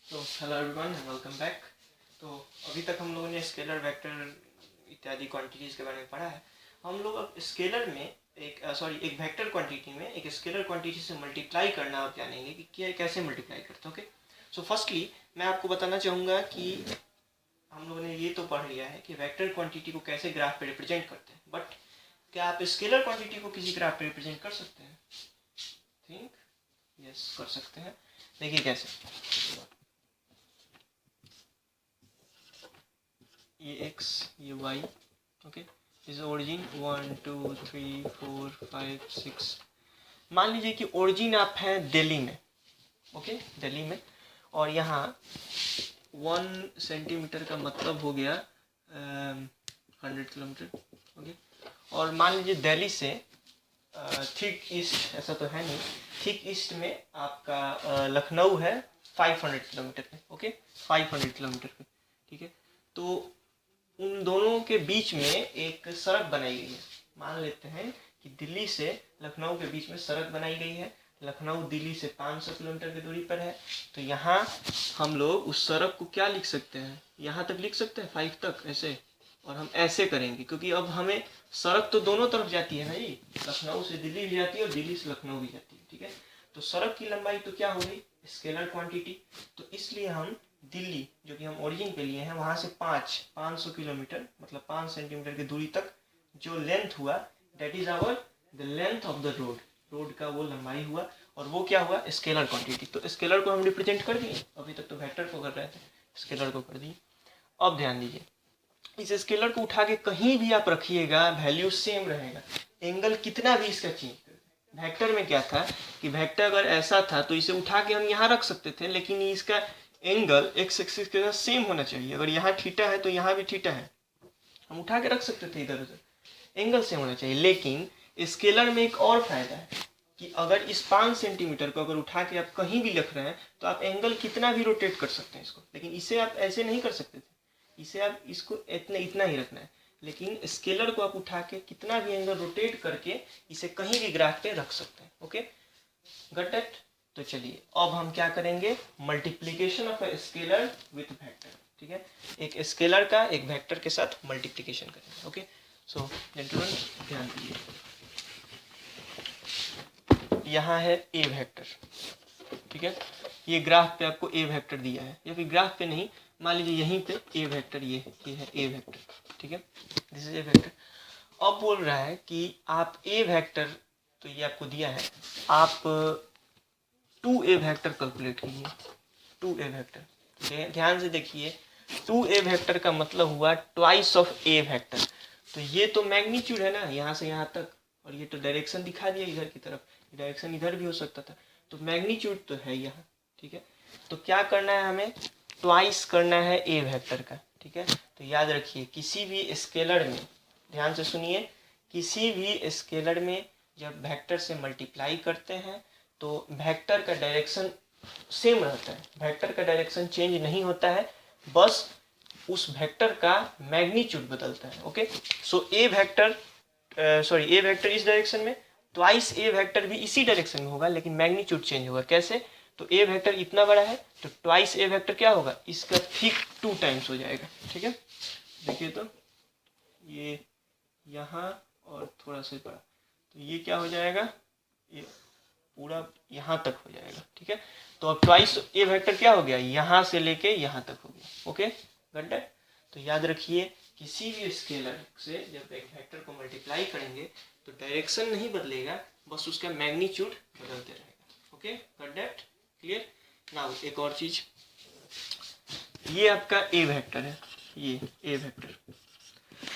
तो hello everyone, welcome back. तो अभी तक हम लोगों ने स्केलर, वेक्टर इत्यादि क्वांटिटीज़ के बारे में पढ़ा है। हम लोग अब स्केलर में एक वेक्टर क्वांटिटी में एक स्केलर क्वांटिटी से मल्टीप्लाई करना आप जानेंगे कि क्या कैसे मल्टीप्लाई करते हैं। ओके, सो फर्स्टली मैं आपको बताना चाहूँगा कि हम लोगों ने ये तो पढ़ लिया है कि वेक्टर क्वांटिटी को कैसे ग्राफ पे रिप्रेजेंट करते हैं, बट क्या आप स्केलर क्वांटिटी को किसी ग्राफ पे रिप्रेजेंट कर सकते हैं? थिंक यस, कर सकते हैं। देखिए कैसे। ये x, ये y, ओके। इस ओरिजिन 1 2 3 4 5 6। मान लीजिए कि ओरिजिन आप हैं दिल्ली में, ओके, दिल्ली में, और यहाँ 1 सेंटीमीटर का मतलब हो गया 100 किलोमीटर, ओके। और मान लीजिए दिल्ली से ठीक ईस्ट, ऐसा तो है नहीं, ठीक ईस्ट में आपका लखनऊ है 500 किलोमीटर पे, ओके, 500 किलोमीटर पे, ठीक है। तो उन दोनों के बीच में एक सड़क बनाई गई है। मान लेते हैं कि दिल्ली से लखनऊ के बीच में सड़क बनाई गई है। लखनऊ दिल्ली से 500 किलोमीटर की दूरी पर है। तो यहाँ हम लोग उस सड़क को क्या लिख सकते हैं, यहाँ तक लिख सकते हैं 5 तक ऐसे, और हम ऐसे करेंगे क्योंकि अब हमें सड़क तो दोनों तरफ जाती है ना जी, लखनऊ से दिल्ली भी जाती है और दिल्ली से लखनऊ भी जाती है, ठीक है। तो सड़क की लंबाई तो क्या होगी, स्केलर क्वांटिटी। तो इसलिए हम दिल्ली, जो कि हम ओरिजिन पे लिए हैं, वहाँ से 500 किलोमीटर मतलब 5 सेंटीमीटर की दूरी तक जो लेंथ हुआ, that is our the length of the road. Road का वो लंबाई हुआ, और वो क्या हुआ, स्केलर क्वांटिटी। तो स्केलर को हम रिप्रेजेंट कर दिए, अभी तक तो वेक्टर को कर रहे थे, स्केलर को कर दिए। अब ध्यान दीजिए, इस स्केलर को उठा के कहीं भी आप रखिएगा, वैल्यू सेम रहेगा, एंगल कितना भी इसका चेंज कर। वेक्टर में क्या था कि वेक्टर अगर ऐसा था तो इसे उठा के हम यहाँ रख सकते थे, लेकिन इसका एंगल एक्स एक्सिस के साथ सेम होना चाहिए। अगर यहाँ थीटा है तो यहाँ भी थीटा है, हम उठा के रख सकते थे इधर उधर, एंगल सेम होना चाहिए। लेकिन स्केलर में एक और फायदा है कि अगर इस 5 सेंटीमीटर को अगर उठा के आप कहीं भी लिख रहे हैं तो आप एंगल कितना भी रोटेट कर सकते हैं इसको, लेकिन इसे आप ऐसे नहीं कर सकते थे। इसे आप इसको इतना ही रखना है, लेकिन स्केलर को आप उठा के कितना भी एंगल रोटेट करके इसे कहीं भी ग्राफ पे रख सकते हैं। Okay, got that. तो चलिए अब हम क्या करेंगे, multiplication of a scalar with vector, ठीक है। एक स्केलर का एक वेक्टर के साथ मल्टीप्लीकेशन करेंगे। ओके, सो जेंटलमैन ध्यान दीजिए, यहाँ है ए वेक्टर, ठीक है। ये ग्राफ पे आपको ए वेक्टर दिया है, या फिर ग्राफ पे नहीं, मान लीजिए यहीं पे ए वेक्टर, ये है ए वेक्टर, ठीक है, दिस इज ए वेक्टर। अब बोल रहा है कि आप ए वेक्टर, तो ये आपको दिया है, आप 2a वेक्टर कैलकुलेट कीजिए। 2a वेक्टर, ध्यान से देखिए, 2a वेक्टर का मतलब हुआ ट्वाइस ऑफ a वेक्टर। तो ये तो मैग्नीट्यूड है ना, यहाँ से यहाँ तक, और ये तो डायरेक्शन दिखा दिया इधर की तरफ, डायरेक्शन इधर भी हो सकता था, तो मैग्नीट्यूड तो है यहाँ, ठीक है। तो क्या करना है, हमें ट्वाइस करना है a वेक्टर का, ठीक है। तो याद रखिए, किसी भी स्केलर में, ध्यान से सुनिए, किसी भी स्केलर में जब वेक्टर से मल्टीप्लाई करते हैं तो वेक्टर का डायरेक्शन सेम रहता है, वेक्टर का डायरेक्शन चेंज नहीं होता है, बस उस वेक्टर का मैग्नीट्यूड बदलता है। Okay, so A vector A vector इस डायरेक्शन में, ट्वाइस ए वेक्टर भी इसी डायरेक्शन में होगा, लेकिन मैग्नीट्यूड चेंज होगा। कैसे, तो ए वेक्टर इतना बड़ा है तो ट्वाइस ए वेक्टर क्या होगा, इसका ठीक 2 टाइम्स हो जाएगा, ठीक है। देखिए तो ये यहाँ और थोड़ा सा बड़ा, तो ये क्या हो जाएगा, ये पूरा यहाँ तक हो जाएगा, ठीक है। तो अब ट्वाइस ए वेक्टर क्या हो गया, यहाँ से लेके यहाँ तक हो गया। Okay, got it. तो याद रखिए, किसी भी स्केलर से जब एक वेक्टर को मल्टीप्लाई करेंगे तो डायरेक्शन नहीं बदलेगा, बस उसका मैग्नीट्यूड बदलते रहेगा। Okay, got it, clear. Now एक और चीज, ये आपका ए वेक्टर है, ये ए वेक्टर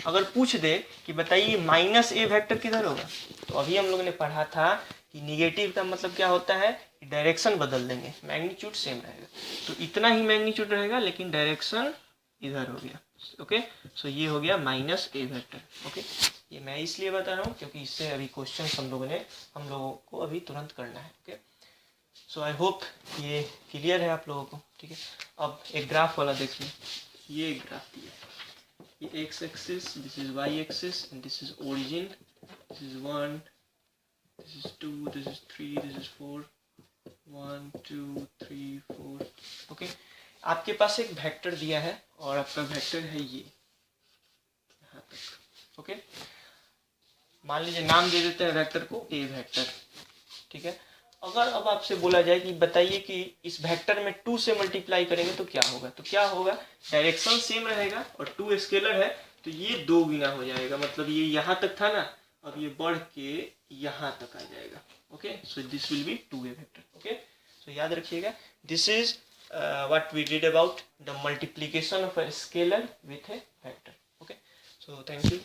अगर पूछ दे कि बताइए माइनस ए वेक्टर किधर होगा, तो अभी हम लोगों ने पढ़ा था कि निगेटिव का मतलब क्या होता है, डायरेक्शन बदल देंगे, मैग्नीट्यूड सेम रहेगा। तो इतना ही मैग्नीट्यूड रहेगा, लेकिन डायरेक्शन इधर हो गया। ओके, सो ये हो गया माइनस ए वेक्टर। ओके, ये मैं इसलिए बता रहा हूँ क्योंकि इससे अभी क्वेश्चन हम लोगों को अभी तुरंत करना है। ओके, सो आई होप ये क्लियर है आप लोगों को, ठीक है। अब एक ग्राफ वाला देखिए, ये एक ग्राफ दिया है, ये x axis, this is y axis, and this is origin, this is 1, this is 2, this is 3, this is 4, 1 2 3 4, okay। आपके पास एक वेक्टर दिया है और आपका वेक्टर है ये यहाँ तक, ओके। मान लीजिए नाम दे देते हैं वेक्टर को ए वेक्टर, ठीक है। अगर अब आपसे बोला जाए कि बताइए कि इस वेक्टर में 2 से मल्टीप्लाई करेंगे तो क्या होगा, तो क्या होगा, डायरेक्शन सेम रहेगा और 2 स्केलर है तो ये 2 गुना हो जाएगा, मतलब ये यहाँ तक था ना, अब ये बढ़ के यहाँ तक आ जाएगा, okay. So this will be 2a vector, okay. So याद रखिएगा, this is what we did about the multiplication of a scalar with a vector, okay. So thank you.